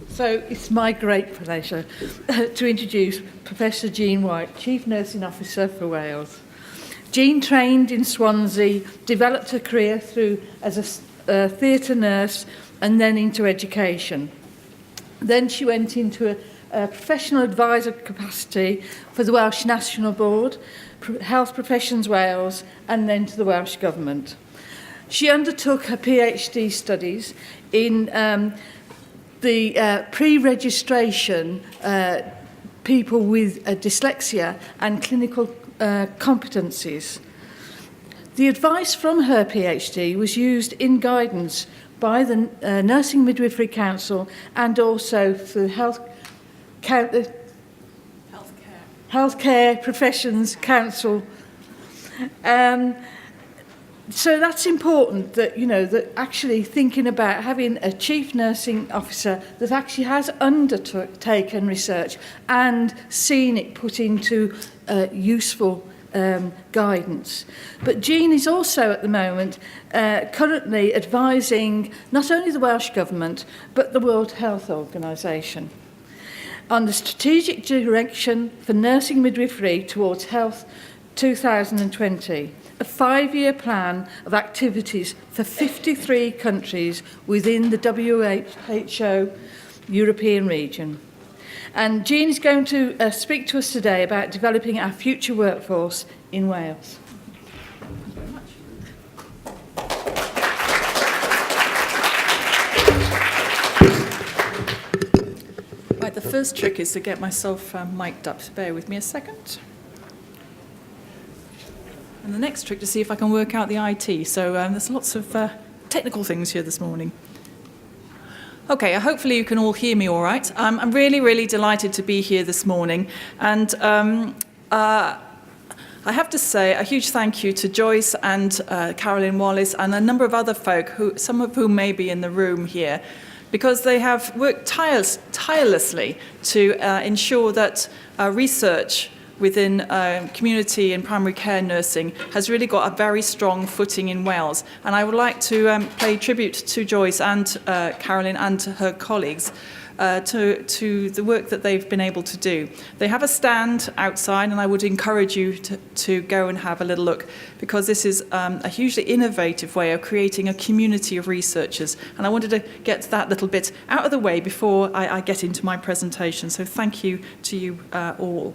So it's my great pleasure to introduce Professor Jean White, Chief Nursing Officer for Wales. Jean trained in Swansea, developed her career through as a theatre nurse and then into education. Then she went into a professional advisor capacity for the Welsh National Board, Health Professions Wales, and then to the Welsh Government. She undertook her PhD studies in the pre-registration people with dyslexia and clinical competencies. The advice from her PhD was used in guidance by the Nursing Midwifery Council and also for the Healthcare Professions Council. So that's important that, you know, that actually thinking about having a chief nursing officer that actually has undertaken research and seen it put into useful guidance. But Jean is also at the moment currently advising not only the Welsh Government but the World Health Organization on the strategic direction for nursing midwifery towards health 2020. A 5-year plan of activities for 53 countries within the WHO European region. And Jean is going to speak to us today about developing our future workforce in Wales. Right, the first trick is to get myself mic'd up. So bear with me a second. And the next trick to see if I can work out the IT. So there's lots of technical things here this morning. Okay, hopefully you can all hear me all right. I'm really, really delighted to be here this morning. And I have to say a huge thank you to Joyce and Carolyn Wallace and a number of other folk, some of whom may be in the room here, because they have worked tirelessly to ensure that research within community and primary care nursing has really got a very strong footing in Wales. And I would like to pay tribute to Joyce and Carolyn and to her colleagues to the work that they've been able to do. They have a stand outside, and I would encourage you to go and have a little look, because this is a hugely innovative way of creating a community of researchers. And I wanted to get that little bit out of the way before I get into my presentation. So thank you to you all.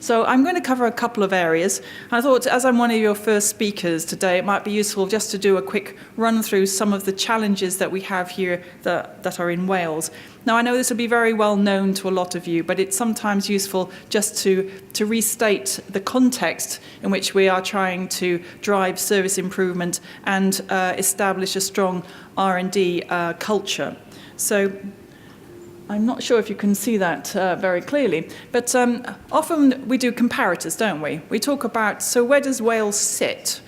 So I'm going to cover a couple of areas. I thought, as I'm one of your first speakers today, it might be useful just to do a quick run through some of the challenges that we have here that are in Wales. Now, I know this will be very well known to a lot of you, but it's sometimes useful just to restate the context in which we are trying to drive service improvement and establish a strong R&D culture. So I'm not sure if you can see that very clearly, but often we do comparators, don't we? We talk about, so where does Wales sit?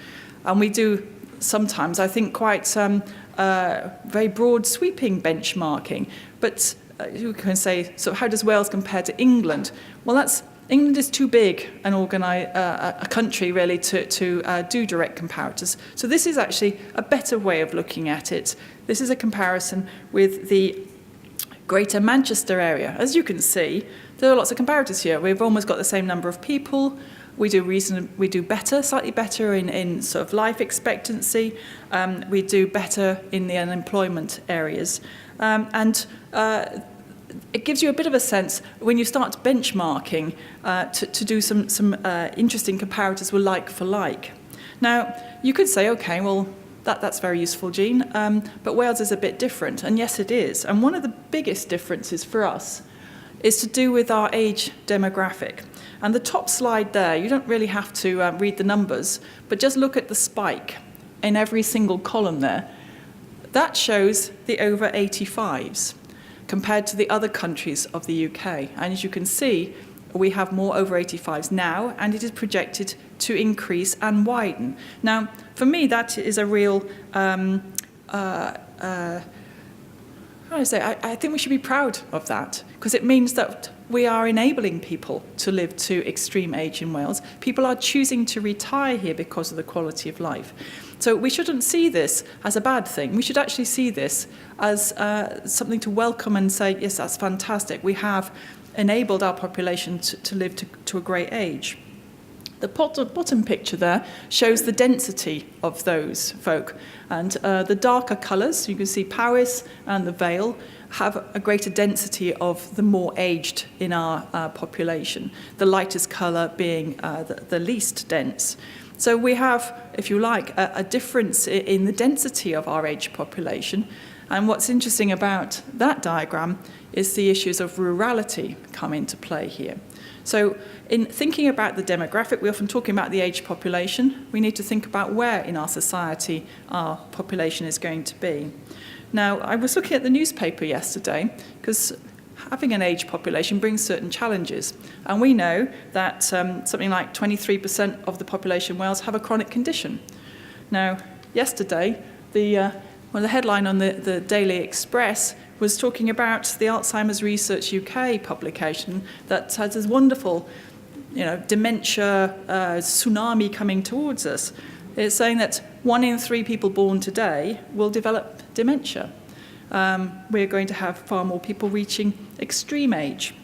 And we do sometimes, I think, quite very broad sweeping benchmarking. But you can say, so how does Wales compare to England? Well, England is too big a country, really, to do direct comparators. So this is actually a better way of looking at it. This is a comparison with the Greater Manchester area. As you can see, there are lots of comparators here. We've almost got the same number of people. We do better, slightly better in sort of life expectancy. We do better in the unemployment areas. And it gives you a bit of a sense when you start benchmarking to do some interesting comparators with like for like. Now, you could say, okay, well, that's very useful, Jean, but Wales is a bit different, and yes, it is. And one of the biggest differences for us is to do with our age demographic. And the top slide there, you don't really have to read the numbers, but just look at the spike in every single column there. That shows the over 85s compared to the other countries of the UK. And as you can see, we have more over 85s now, and it is projected to increase and widen. Now, for me, that is a real, I think we should be proud of that, because it means that we are enabling people to live to extreme age in Wales. People are choosing to retire here because of the quality of life. So we shouldn't see this as a bad thing. We should actually see this as something to welcome and say, yes, that's fantastic. We have enabled our population to live to a great age. The bottom picture there shows the density of those folk. And the darker colours, you can see Paris and the Vale, have a greater density of the more aged in our population, the lightest colour being the least dense. So we have, if you like, a difference in the density of our aged population. And what's interesting about that diagram is the issues of rurality come into play here. So in thinking about the demographic, we're often talking about the aged population. We need to think about where in our society our population is going to be. Now, I was looking at the newspaper yesterday because having an aged population brings certain challenges. And we know that something like 23% of the population in Wales have a chronic condition. Now, yesterday, the headline on the Daily Express was talking about the Alzheimer's Research UK publication that has this wonderful, dementia tsunami coming towards us. It's saying that 1 in 3 people born today will develop dementia. We're going to have far more people reaching extreme age.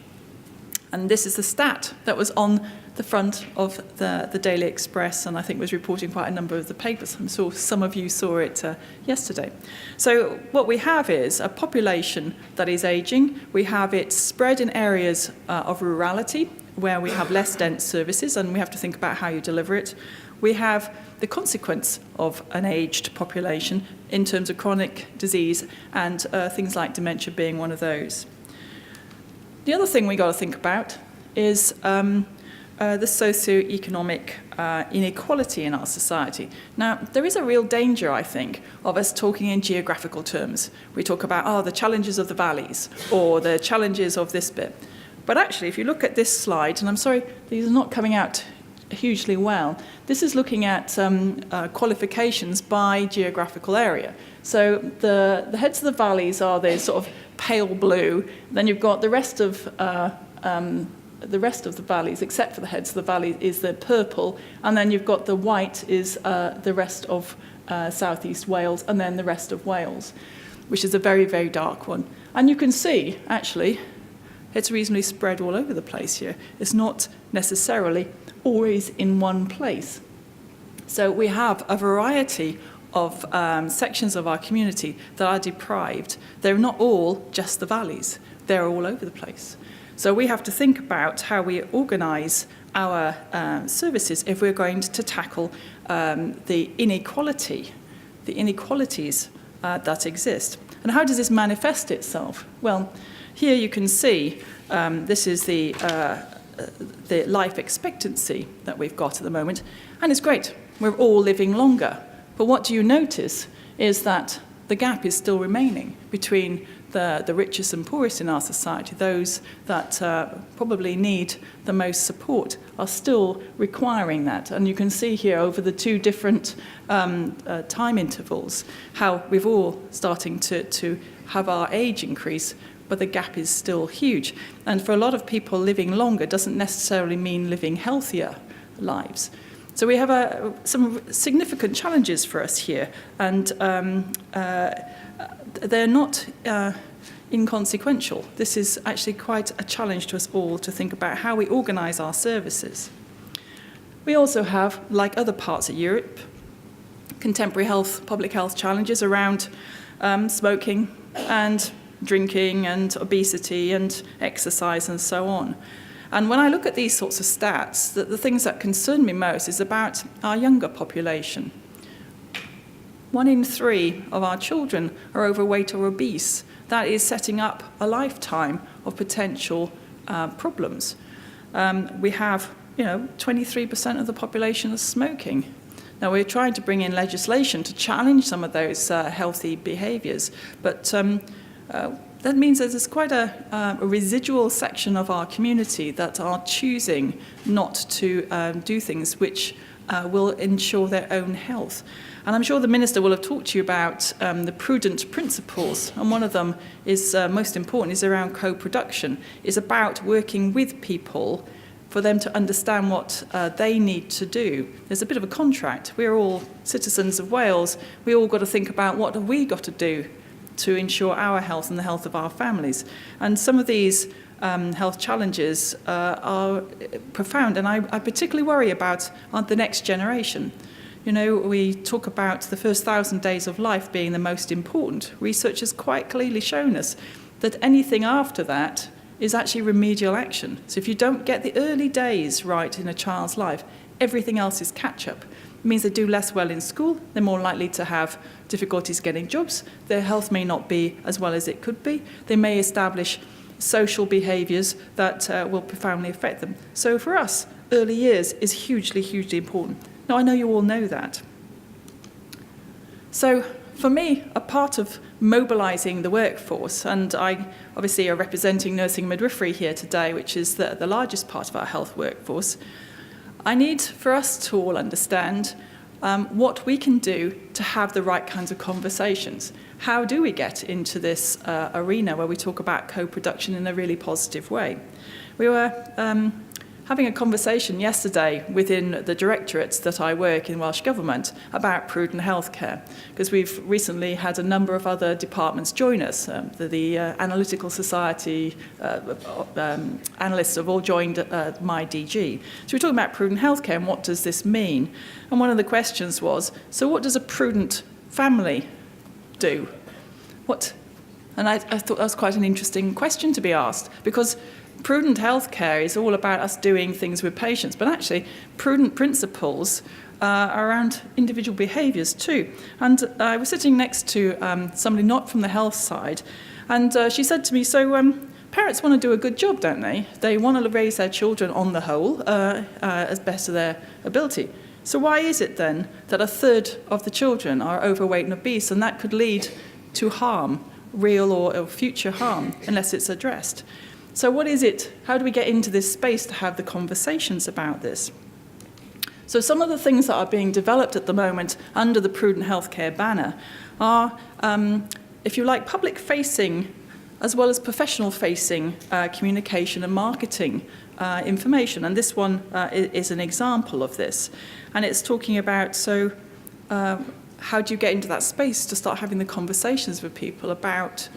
And this is the stat that was on the front of the Daily Express, and I think was reporting quite a number of the papers. I'm sure some of you saw it yesterday. So what we have is a population that is aging. We have it spread in areas of rurality, where we have less dense services, and we have to think about how you deliver it. We have the consequence of an aged population in terms of chronic disease, and things like dementia being one of those. The other thing we got to think about is the socio-economic inequality in our society. Now, there is a real danger, I think, of us talking in geographical terms. We talk about, the challenges of the valleys, or the challenges of this bit. But actually, if you look at this slide, and I'm sorry, these are not coming out hugely well, this is looking at qualifications by geographical area. So the heads of the valleys are the sort of pale blue. Then you've got the rest of the valleys, except for the heads of the valley, is the purple, and then you've got the white is the rest of southeast Wales, and then the rest of Wales, which is a very, very dark one. And you can see, actually, it's reasonably spread all over the place here. It's not necessarily always in one place. So we have a variety of sections of our community that are deprived. They're not all just the valleys. They're all over the place. So we have to think about how we organise our services if we're going to tackle the inequalities that exist. And how does this manifest itself? Well, here you can see this is the life expectancy that we've got at the moment, and it's great. We're all living longer. But what do you notice is that the gap is still remaining between the richest and poorest in our society. Those that probably need the most support are still requiring that. And you can see here over the two different time intervals how we've all starting to have our age increase, but the gap is still huge. And for a lot of people, living longer doesn't necessarily mean living healthier lives. So we have some significant challenges for us here, and they're not inconsequential. This is actually quite a challenge to us all to think about how we organise our services. We also have, like other parts of Europe, contemporary public health challenges around smoking and drinking and obesity and exercise and so on. And when I look at these sorts of stats, the things that concern me most is about our younger population. 1 in 3 of our children are overweight or obese. That is setting up a lifetime of potential problems. We have, 23% of the population is smoking. Now, we're trying to bring in legislation to challenge some of those healthy behaviours, but that means that there's quite a residual section of our community that are choosing not to do things which will ensure their own health. And I'm sure the Minister will have talked to you about the prudent principles, and one of them is most important, is around co-production. It's about working with people for them to understand what they need to do. There's a bit of a contract. We're all citizens of Wales. We all got to think about what have we got to do to ensure our health and the health of our families. And some of these health challenges are profound, and I particularly worry about the next generation. You know, we talk about the first 1,000 days of life being the most important. Research has quite clearly shown us that anything after that is actually remedial action. So if you don't get the early days right in a child's life, everything else is catch-up. It means they do less well in school, they're more likely to have difficulties getting jobs, their health may not be as well as it could be, they may establish social behaviours that will profoundly affect them. So for us, early years is hugely, hugely important. Now, I know you all know that. So for me, a part of mobilising the workforce, and I obviously are representing nursing and midwifery here today, which is the largest part of our health workforce, I need for us to all understand what we can do to have the right kinds of conversations. How do we get into this arena where we talk about co-production in a really positive way? We were having a conversation yesterday within the directorates that I work in Welsh Government about prudent healthcare, because we've recently had a number of other departments join us. The Analytical Society analysts have all joined my DG. So we're talking about prudent healthcare and what does this mean? And one of the questions was, so what does a prudent family do? And I thought that was quite an interesting question to be asked, because prudent healthcare is all about us doing things with patients, but actually prudent principles are around individual behaviours too. And I was sitting next to somebody not from the health side, and she said to me, so parents want to do a good job, don't they? They want to raise their children on the whole as best of their ability. So why is it then that a third of the children are overweight and obese, and that could lead to harm, real or future harm, unless it's addressed? So what is it? How do we get into this space to have the conversations about this? So some of the things that are being developed at the moment under the Prudent Healthcare banner are, if you like, public-facing as well as professional-facing communication and marketing information. And this one is an example of this. And it's talking about, so how do you get into that space to start having the conversations with people about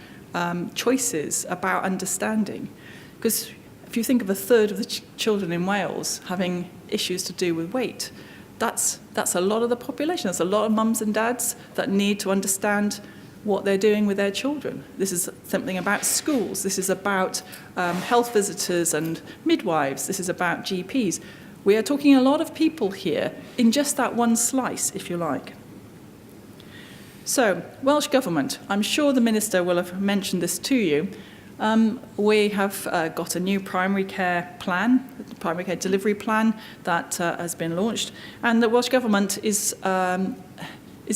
choices, about understanding? Because if you think of a third of the children in Wales having issues to do with weight, that's a lot of the population. That's a lot of mums and dads that need to understand what they're doing with their children. This is something about schools. This is about health visitors and midwives. This is about GPs. We are talking a lot of people here in just that one slice, if you like. So, Welsh Government, I'm sure the Minister will have mentioned this to you. We have got a new primary care plan, primary care delivery plan that has been launched, and the Welsh Government is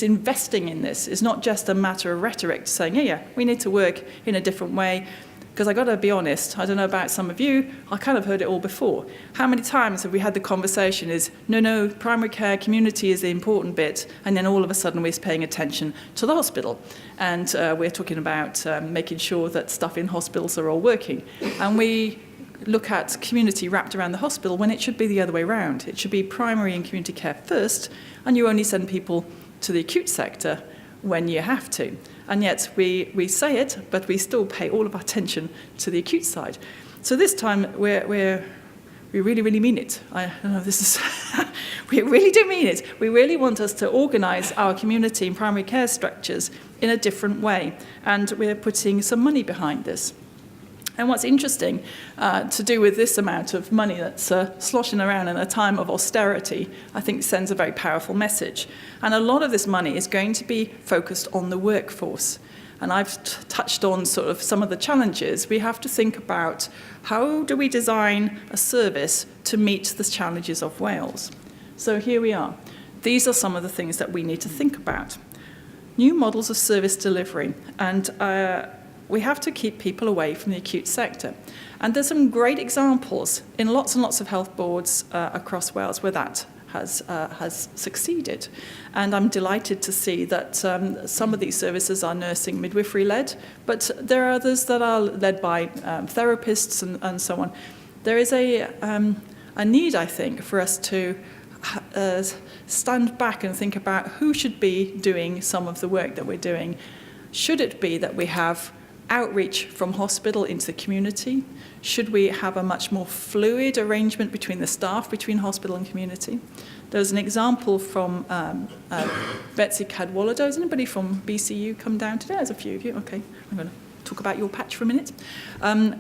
investing in this. It's not just a matter of rhetoric saying, yeah, we need to work in a different way. Because I've got to be honest, I don't know about some of you, I kind of heard it all before. How many times have we had the conversation is, no, primary care community is the important bit, and then all of a sudden we're paying attention to the hospital. And we're talking about making sure that stuff in hospitals are all working. And we look at community wrapped around the hospital when it should be the other way around. It should be primary and community care first, and you only send people to the acute sector when you have to. And yet we say it, but we still pay all of our attention to the acute side. So this time we really, really mean it. I don't know, this is we really do mean it. We really want us to organise our community and primary care structures in a different way, and we're putting some money behind this. And what's interesting to do with this amount of money that's sloshing around in a time of austerity, I think sends a very powerful message. And a lot of this money is going to be focused on the workforce. And I've touched on sort of some of the challenges. We have to think about how do we design a service to meet the challenges of Wales. So here we are. These are some of the things that we need to think about. New models of service delivery. And we have to keep people away from the acute sector. And there's some great examples in lots and lots of health boards across Wales where that has succeeded. And I'm delighted to see that some of these services are nursing midwifery led, but there are others that are led by therapists and so on. There is a a need, I think, for us to stand back and think about who should be doing some of the work that we're doing. Should it be that we have outreach from hospital into the community? Should we have a much more fluid arrangement between the staff, between hospital and community? There's an example from Betsy Cadwallader. Has anybody from BCU come down today? There's a few of you. Okay, I'm going to talk about your patch for a minute.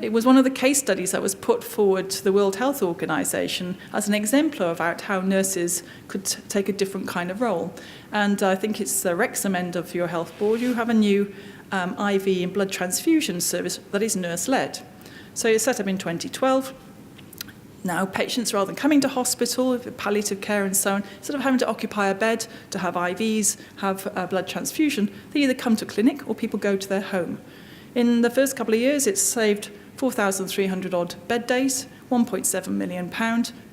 It was one of the case studies that was put forward to the World Health Organization as an exemplar about how nurses could take a different kind of role. And I think it's the Wrexham end of your health board. You have a new IV and blood transfusion service that is nurse-led. So it's set up in 2012. Now, patients, rather than coming to hospital with palliative care and so on, instead of having to occupy a bed to have IVs, have a blood transfusion, they either come to clinic or people go to their home. In the first couple of years, it's saved 4,300 odd bed days, £1.7 million.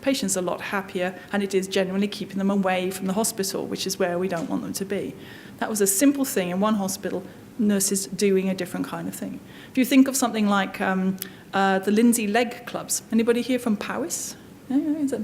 Patients are a lot happier, and it is genuinely keeping them away from the hospital, which is where we don't want them to be. That was a simple thing in one hospital, nurses doing a different kind of thing. If you think of something like the Lindsay Leg Clubs. Anybody here from Powys? Yeah,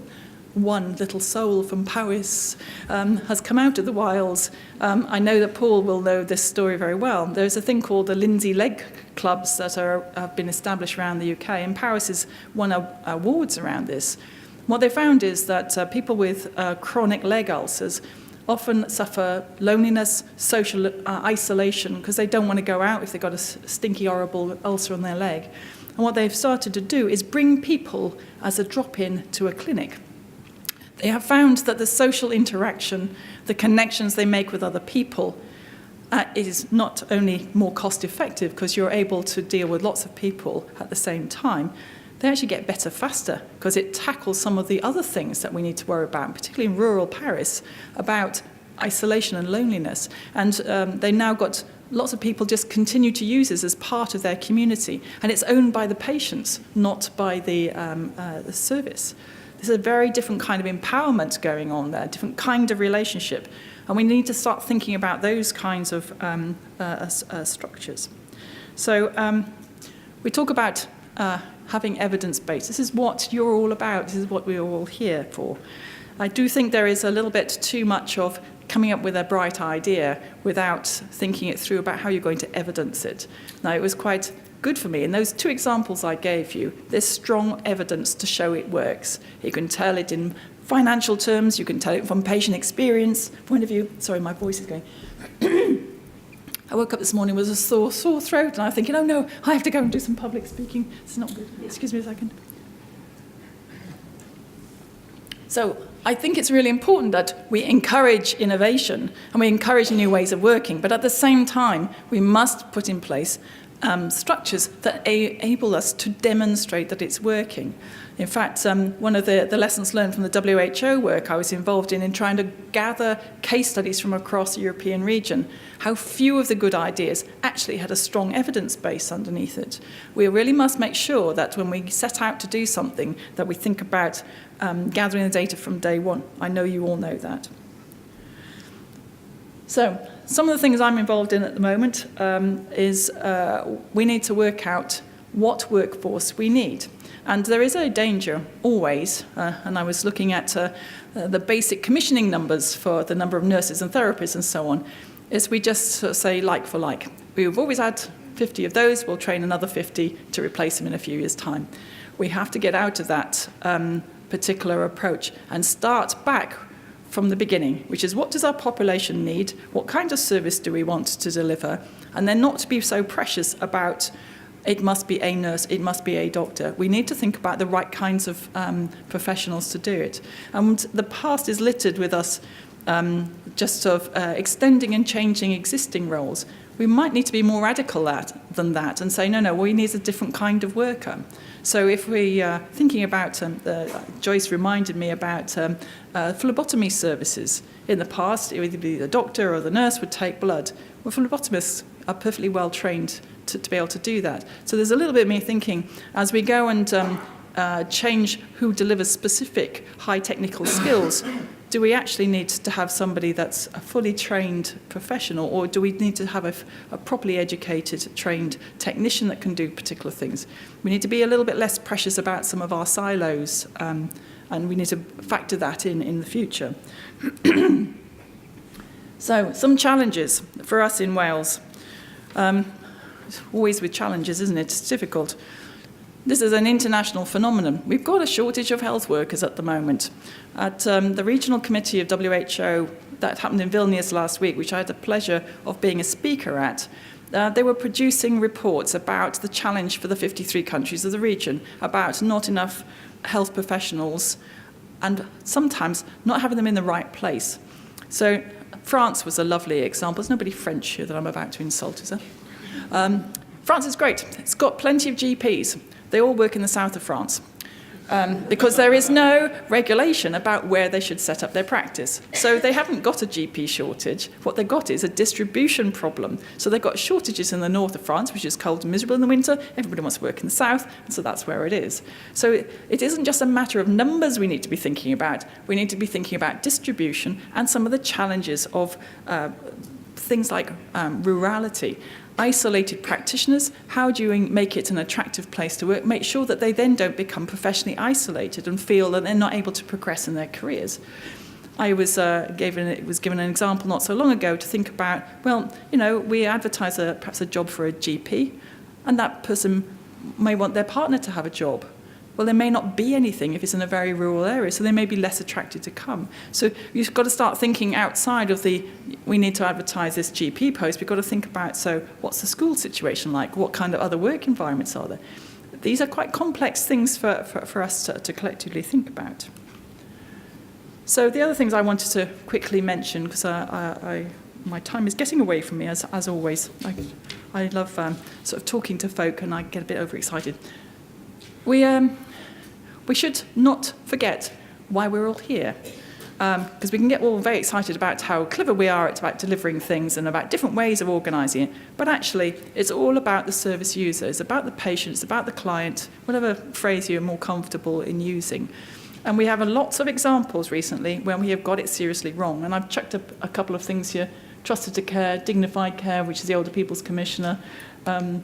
one little soul from Powys has come out of the wilds. I know that Paul will know this story very well. There's a thing called the Lindsay Leg Clubs that have been established around the UK, and Powys has won awards around this. What they found is that people with chronic leg ulcers often suffer loneliness, social isolation, because they don't want to go out if they've got a stinky, horrible ulcer on their leg. And what they've started to do is bring people as a drop-in to a clinic. They have found that the social interaction, the connections they make with other people, is not only more cost-effective because you're able to deal with lots of people at the same time, they actually get better faster because it tackles some of the other things that we need to worry about, particularly in rural Paris, about isolation and loneliness. And they now got lots of people just continue to use this as part of their community, and it's owned by the patients, not by the service. There's a very different kind of empowerment going on there, different kind of relationship, and we need to start thinking about those kinds of structures. So we talk about having evidence-based. This is what you're all about. This is what we're all here for. I do think there is a little bit too much of coming up with a bright idea without thinking it through about how you're going to evidence it. Now, it was quite good for me. In those two examples I gave you, there's strong evidence to show it works. You can tell it in financial terms, you can tell it from patient experience point of view. Sorry, my voice is going. I woke up this morning with a sore throat, and I'm thinking, oh no, I have to go and do some public speaking. It's not good. Excuse me a second. So I think it's really important that we encourage innovation and we encourage new ways of working, but at the same time, we must put in place structures that enable us to demonstrate that it's working. In fact, one of the lessons learned from the WHO work I was involved in trying to gather case studies from across the European region, how few of the good ideas actually had a strong evidence base underneath it. We really must make sure that when we set out to do something, that we think about gathering the data from day one. I know you all know that. So, some of the things I'm involved in at the moment is we need to work out what workforce we need. And there is a danger, always, and I was looking at the basic commissioning numbers for the number of nurses and therapists and so on, is we just sort of say like for like. We've always had 50 of those, we'll train another 50 to replace them in a few years' time. We have to get out of that particular approach and start back from the beginning, which is what does our population need, what kind of service do we want to deliver, and then not to be so precious about it must be a nurse, it must be a doctor. We need to think about the right kinds of professionals to do it. And the past is littered with us just sort of extending and changing existing roles. We might need to be more radical than that and say, no, we need a different kind of worker. So if we are thinking about, Joyce reminded me about phlebotomy services. In the past, it would either be the doctor or the nurse would take blood. Well, phlebotomists are perfectly well trained to be able to do that. So there's a little bit of me thinking, as we go and change who delivers specific high technical skills, do we actually need to have somebody that's a fully trained professional, or do we need to have a properly educated, trained technician that can do particular things? We need to be a little bit less precious about some of our silos and we need to factor that in the future. So, some challenges for us in Wales. It's always with challenges, isn't it? It's difficult. This is an international phenomenon. We've got a shortage of health workers at the moment. At the regional committee of WHO that happened in Vilnius last week, which I had the pleasure of being a speaker at, they were producing reports about the challenge for the 53 countries of the region, about not enough health professionals and sometimes not having them in the right place. So France was a lovely example. There's nobody French here that I'm about to insult, is there? France is great. It's got plenty of GPs. They all work in the south of France because there is no regulation about where they should set up their practice. So they haven't got a GP shortage. What they've got is a distribution problem. So they've got shortages in the north of France, which is cold and miserable in the winter. Everybody wants to work in the south, and so that's where it is. So it isn't just a matter of numbers we need to be thinking about. We need to be thinking about distribution and some of the challenges of things like rurality. Isolated practitioners, how do you make it an attractive place to work? Make sure that they then don't become professionally isolated and feel that they're not able to progress in their careers. I was given an example not so long ago to think about, well, we advertise perhaps a job for a GP, and that person may want their partner to have a job. Well, there may not be anything if it's in a very rural area, so they may be less attracted to come. So you've got to start thinking outside of we need to advertise this GP post. We've got to think about, so what's the school situation like? What kind of other work environments are there? These are quite complex things for us to collectively think about. So the other things I wanted to quickly mention, because my time is getting away from me, as always. I love sort of talking to folk, and I get a bit overexcited. We should not forget why we're all here, because we can get all very excited about how clever we are at about delivering things and about different ways of organising it, but actually it's all about the service user, it's about the patient, it's about the client, whatever phrase you're more comfortable in using. And we have lots of examples recently when we have got it seriously wrong, and I've chucked up a couple of things here: trusted to care, dignified care, which is the Older People's Commissioner, and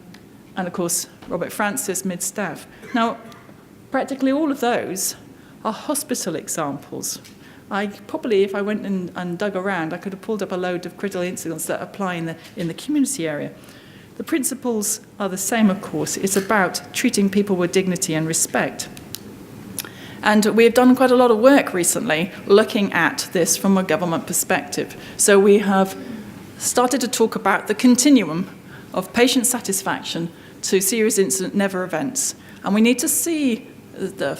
of course Robert Francis, mid-staff. Now, practically all of those are hospital examples. If I went and dug around, I could have pulled up a load of critical incidents that apply in the community area. The principles are the same, of course. It's about treating people with dignity and respect. And we have done quite a lot of work recently looking at this from a government perspective. So we have started to talk about the continuum of patient satisfaction to serious incident never events. And we need to see the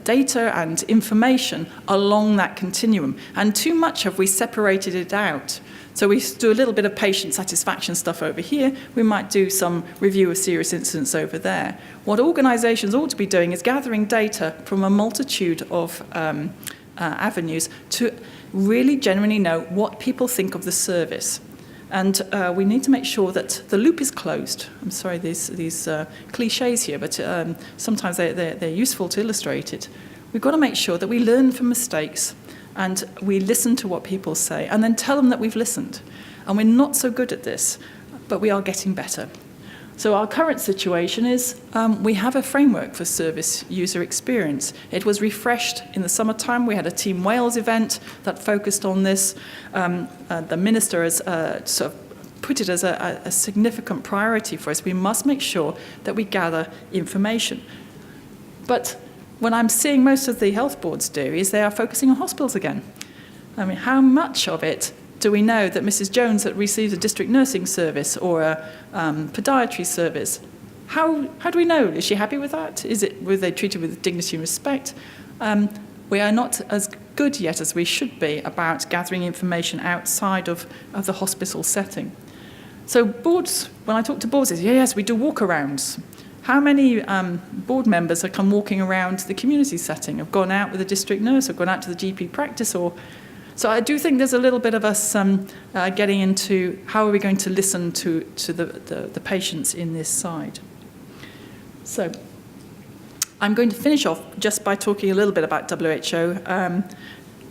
data and information along that continuum. And too much have we separated it out. So we do a little bit of patient satisfaction stuff over here. We might do some review of serious incidents over there. What organisations ought to be doing is gathering data from a multitude of avenues to really genuinely know what people think of the service. And we need to make sure that the loop is closed. I'm sorry, these cliches here, but sometimes they're useful to illustrate it. We've got to make sure that we learn from mistakes and we listen to what people say and then tell them that we've listened. And we're not so good at this, but we are getting better. So our current situation is we have a framework for service user experience. It was refreshed in the summertime. We had a Team Wales event that focused on this. The minister has sort of put it as a significant priority for us. We must make sure that we gather information. But what I'm seeing most of the health boards do is they are focusing on hospitals again. I mean, how much of it do we know that Mrs. Jones that receives a district nursing service or a podiatry service, how do we know? Is she happy with that? Were they treated with dignity and respect? We are not as good yet as we should be about gathering information outside of the hospital setting. So boards, when I talk to boards, they say, yes, we do walkarounds. How many board members have come walking around the community setting, have gone out with a district nurse, have gone out to the GP practice? So I do think there's a little bit of us getting into how are we going to listen to the patients in this side. So I'm going to finish off just by talking a little bit about WHO.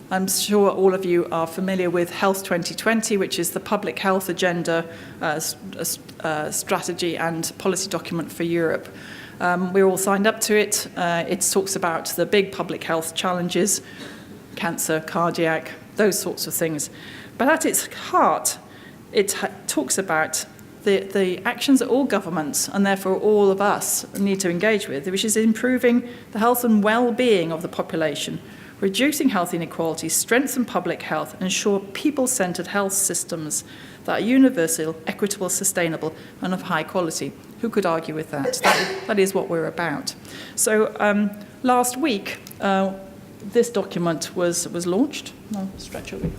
I'm sure all of you are familiar with Health 2020, which is the public health agenda strategy and policy document for Europe. We're all signed up to it. It talks about the big public health challenges, cancer, cardiac, those sorts of things. But at its heart, it talks about the actions that all governments, and therefore all of us, need to engage with, which is improving the health and well-being of the population, reducing health inequalities, strengthen public health, ensure people-centred health systems that are universal, equitable, sustainable, and of high quality. Who could argue with that? That is what we're about. So last week, this document was launched. I'll stretch over.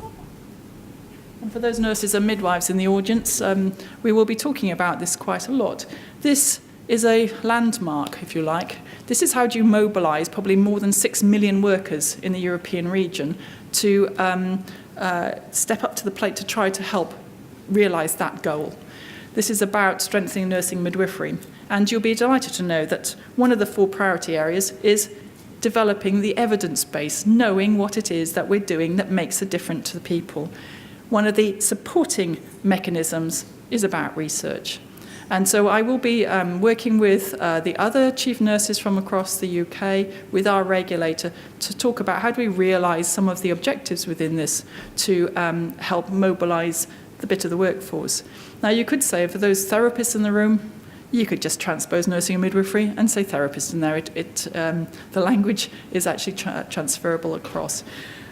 And for those nurses and midwives in the audience, we will be talking about this quite a lot. This is a landmark, if you like. This is how do you mobilise probably more than 6 million workers in the European region to step up to the plate to try to help realise that goal. This is about strengthening nursing midwifery. And you'll be delighted to know that one of the 4 priority areas is developing the evidence base, knowing what it is that we're doing that makes a difference to the people. One of the supporting mechanisms is about research. And so I will be working with the other chief nurses from across the UK, with our regulator, to talk about how do we realise some of the objectives within this to help mobilise the bit of the workforce. Now, you could say, for those therapists in the room, you could just transpose nursing and midwifery and say therapist in there. The language is actually transferable across.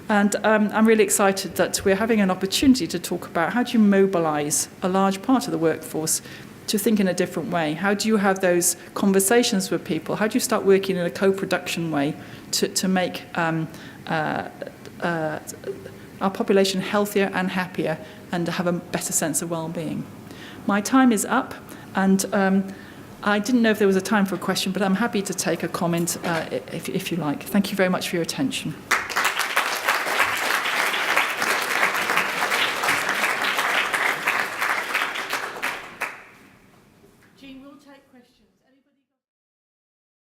And I'm really excited that we're having an opportunity to talk about how do you mobilise a large part of the workforce to think in a different way? How do you have those conversations with people? How do you start working in a co-production way to make our population healthier and happier and to have a better sense of well-being? My time is up, and I didn't know if there was a time for a question, but I'm happy to take a comment if you like. Thank you very much for your attention. Jean, we'll take questions.